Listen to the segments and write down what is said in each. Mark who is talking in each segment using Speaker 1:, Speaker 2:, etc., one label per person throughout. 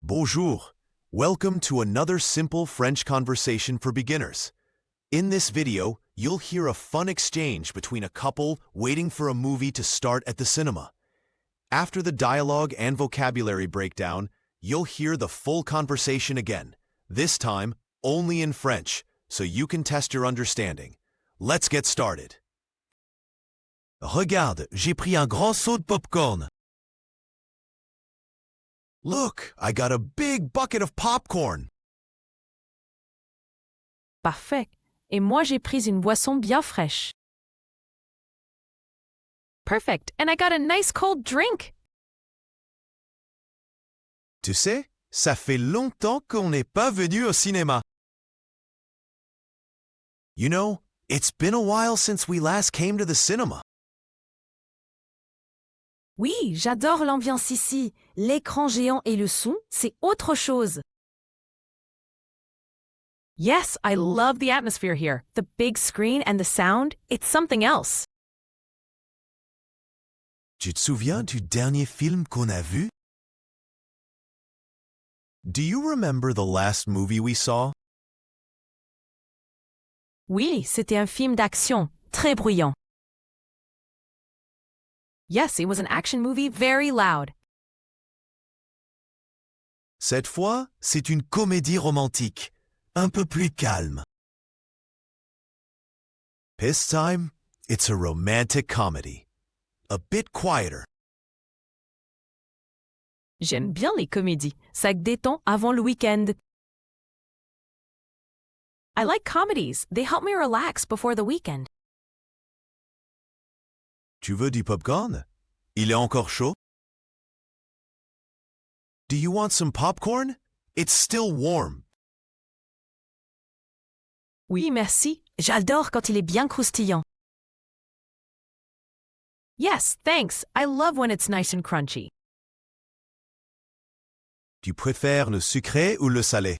Speaker 1: Bonjour. Welcome to another simple French conversation for beginners. In this video, you'll hear a fun exchange between a couple waiting for a movie to start at the cinema. After the dialogue and vocabulary breakdown, you'll hear the full conversation again, this time only in French, so you can test your understanding. Let's get started.
Speaker 2: Regarde, j'ai pris un grand seau de popcorn.
Speaker 1: Look, I got a big bucket of popcorn.
Speaker 3: Parfait. Et moi, j'ai pris une boisson bien fraîche. Perfect. And I got a nice cold drink.
Speaker 1: Tu sais, ça fait longtemps qu'on n'est pas venu au cinéma. You know, it's been a while since we last came to the cinema.
Speaker 3: Oui, j'adore l'ambiance ici. L'écran géant et le son, c'est autre chose. Yes, I love the atmosphere here. The big screen and the sound, it's something else.
Speaker 1: Tu te souviens du dernier film qu'on a vu? Do you remember the last movie we saw?
Speaker 3: Oui, c'était un film d'action, très bruyant. Yes, it was an action movie, very loud.
Speaker 1: Cette fois, c'est une comédie romantique, un peu plus calme. This time, it's a romantic comedy, a bit quieter.
Speaker 3: J'aime bien les comédies, ça détend avant le week-end. I like comedies, they help me relax before the weekend.
Speaker 1: Tu veux du popcorn? Il est encore chaud? Do you want some popcorn? It's still warm.
Speaker 3: Oui, merci. J'adore quand il est bien croustillant. Yes, thanks. I love when it's nice and crunchy.
Speaker 1: Tu préfères le sucré ou le salé?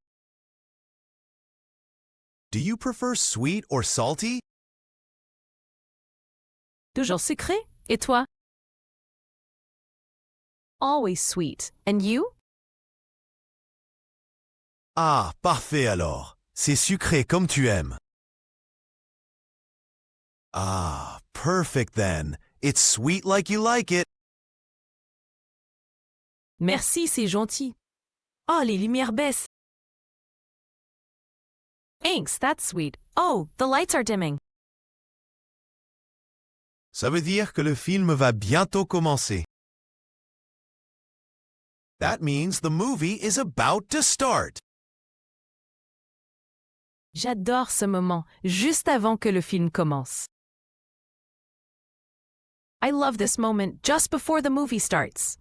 Speaker 1: Do you prefer sweet or salty?
Speaker 3: Toujours sucré. Et toi? Always sweet. And you?
Speaker 1: Ah, parfait alors. C'est sucré comme tu aimes. Ah, perfect then. It's sweet like you like it.
Speaker 3: Merci, c'est gentil. Oh, les lumières baissent. Thanks, that's sweet. Oh, the lights are dimming.
Speaker 1: Ça veut dire que le film va bientôt commencer. That means the movie is about to start.
Speaker 3: J'adore ce moment, juste avant que le film commence. I love this moment just before the movie starts.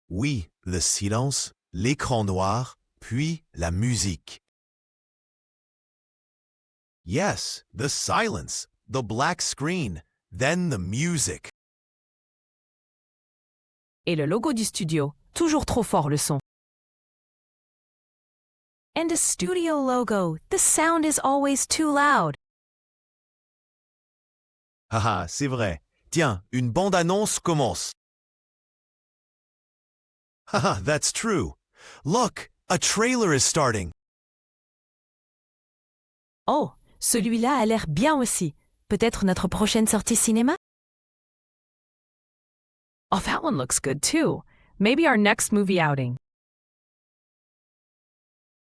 Speaker 1: Oui, le silence, l'écran noir, puis la musique. Yes, the silence, the black screen, then the music.
Speaker 3: Et le logo du studio, toujours trop fort le son. And a studio logo, the sound is always too loud.
Speaker 1: Haha, c'est vrai. Tiens, une bande-annonce commence. Haha, that's true. Look, a trailer is starting.
Speaker 3: Oh, celui-là a l'air bien aussi. Peut-être notre prochaine sortie cinéma? Oh, that one looks good too. Maybe our next movie outing.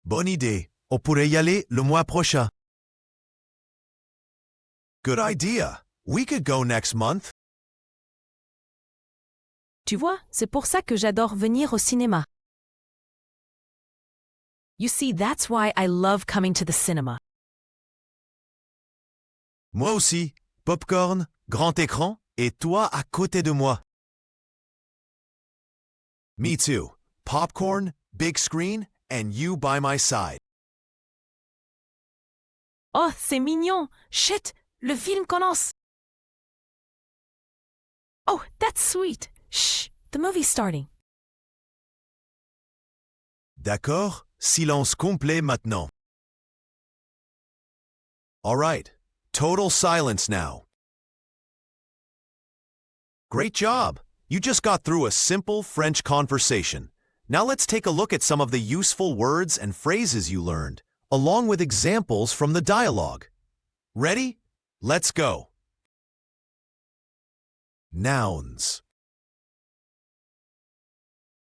Speaker 1: Bonne idée. On pourrait y aller le mois prochain. Good idea. We could go next month.
Speaker 3: Tu vois, c'est pour ça que j'adore venir au cinéma. You see, that's why I love coming to the cinema.
Speaker 1: Moi aussi. Popcorn, grand écran, et toi à côté de moi. Me too. Popcorn, big screen, and you by my side.
Speaker 3: Oh, c'est mignon. Chut, le film commence. Oh, that's sweet. Shh, the movie's starting.
Speaker 1: D'accord, silence complet maintenant. All right, total silence now. Great job. You just got through a simple French conversation. Now let's take a look at some of the useful words and phrases you learned, along with examples from the dialogue. Ready? Let's go. Nouns.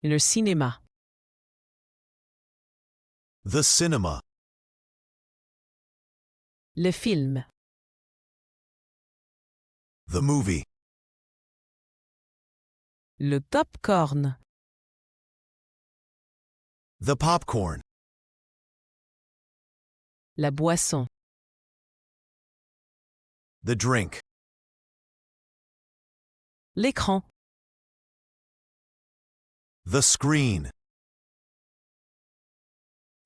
Speaker 3: Le cinéma.
Speaker 1: The cinema.
Speaker 3: Le film.
Speaker 1: The movie.
Speaker 3: Le popcorn.
Speaker 1: The popcorn.
Speaker 3: La boisson.
Speaker 1: The drink.
Speaker 3: L'écran.
Speaker 1: The screen.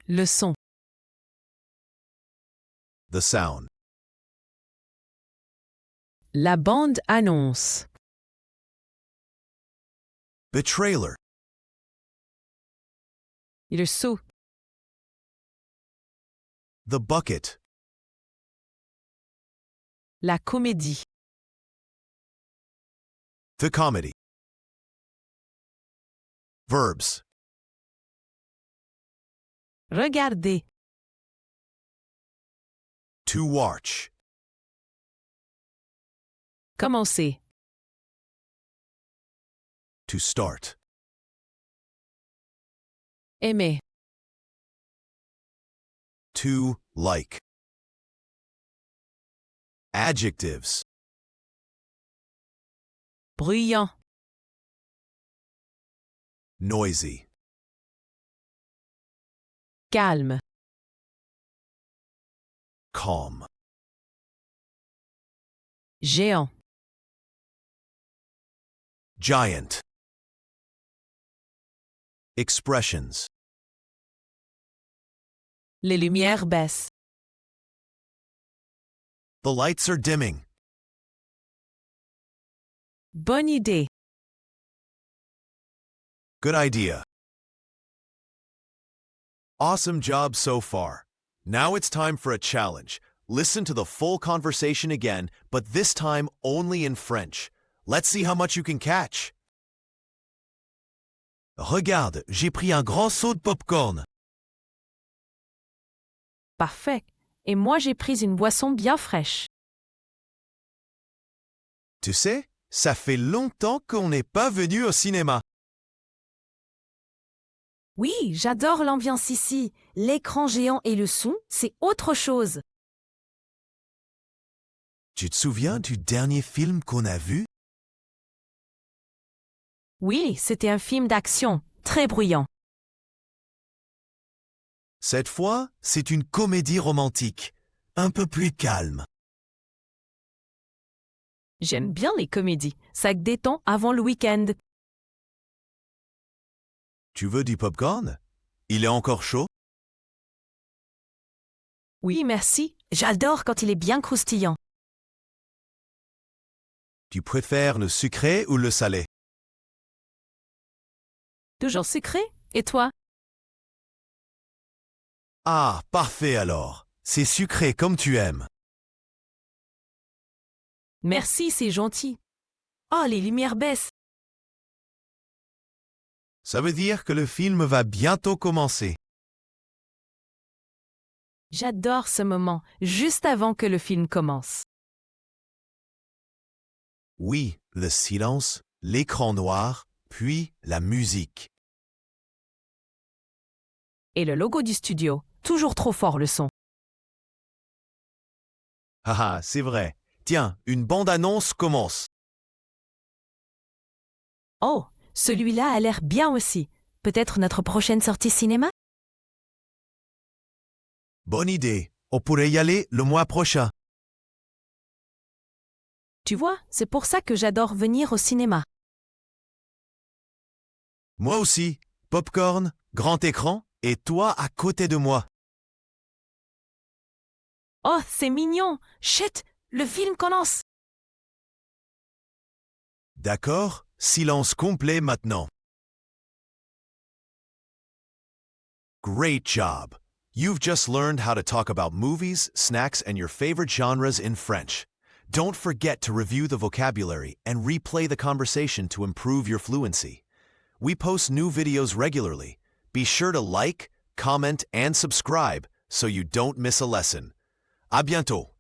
Speaker 3: Le son.
Speaker 1: The sound.
Speaker 3: La bande-annonce.
Speaker 1: The trailer.
Speaker 3: Le seau.
Speaker 1: The bucket.
Speaker 3: La comédie.
Speaker 1: The comedy. Verbs.
Speaker 3: Regardez.
Speaker 1: To watch.
Speaker 3: Commencez.
Speaker 1: To start.
Speaker 3: Aimer.
Speaker 1: To like. Adjectives.
Speaker 3: Bruyant.
Speaker 1: Noisy.
Speaker 3: Calme.
Speaker 1: Calm.
Speaker 3: Géant.
Speaker 1: Giant. Expressions.
Speaker 3: Les lumières baissent.
Speaker 1: The lights are dimming.
Speaker 3: Bonne idée.
Speaker 1: Good idea. Awesome job so far. Now it's time for a challenge. Listen to the full conversation again, but this time only in French. Let's see how much you can catch.
Speaker 2: Regarde, j'ai pris un grand seau de popcorn.
Speaker 3: Parfait. Et moi, j'ai pris une boisson bien fraîche.
Speaker 1: Tu sais, ça fait longtemps qu'on n'est pas venu au cinéma.
Speaker 3: Oui, j'adore l'ambiance ici. L'écran géant et le son, c'est autre chose.
Speaker 1: Tu te souviens du dernier film qu'on a vu?
Speaker 3: Oui, c'était un film d'action, très bruyant.
Speaker 1: Cette fois,
Speaker 2: C'est une comédie romantique, un peu plus calme.
Speaker 3: J'aime bien les comédies. Ça détend avant le week-end.
Speaker 1: tu veux du popcorn? Il est encore chaud?
Speaker 3: Oui, merci. J'adore quand il est bien croustillant.
Speaker 1: Tu préfères le sucré ou le salé?
Speaker 3: Toujours sucré? Et toi?
Speaker 1: Ah, parfait alors. C'est sucré comme tu aimes.
Speaker 3: Merci, c'est gentil. Oh, les lumières baissent.
Speaker 1: Ça veut dire que le film va bientôt commencer.
Speaker 3: J'adore ce moment, juste avant que le film commence.
Speaker 1: Oui, le silence, l'écran noir, puis la musique.
Speaker 3: Et le logo du studio, toujours trop fort le son.
Speaker 1: Ah, c'est vrai. Tiens, une bande-annonce commence.
Speaker 3: Oh, celui-là a l'air bien aussi. Peut-être notre prochaine sortie cinéma?
Speaker 1: Bonne idée. On pourrait y aller le mois prochain.
Speaker 3: Tu vois, c'est pour ça que j'adore venir au cinéma.
Speaker 1: Moi aussi. Popcorn, grand écran, et toi à côté de moi.
Speaker 3: Oh, c'est mignon. Chut, le film commence.
Speaker 1: D'accord? Silence complet maintenant. Great job. You've just learned how to talk about movies, snacks, and your favorite genres in French. Don't forget to review the vocabulary and replay the conversation to improve your fluency. We post new videos regularly. Be sure to like, comment, and subscribe so you don't miss a lesson. À bientôt!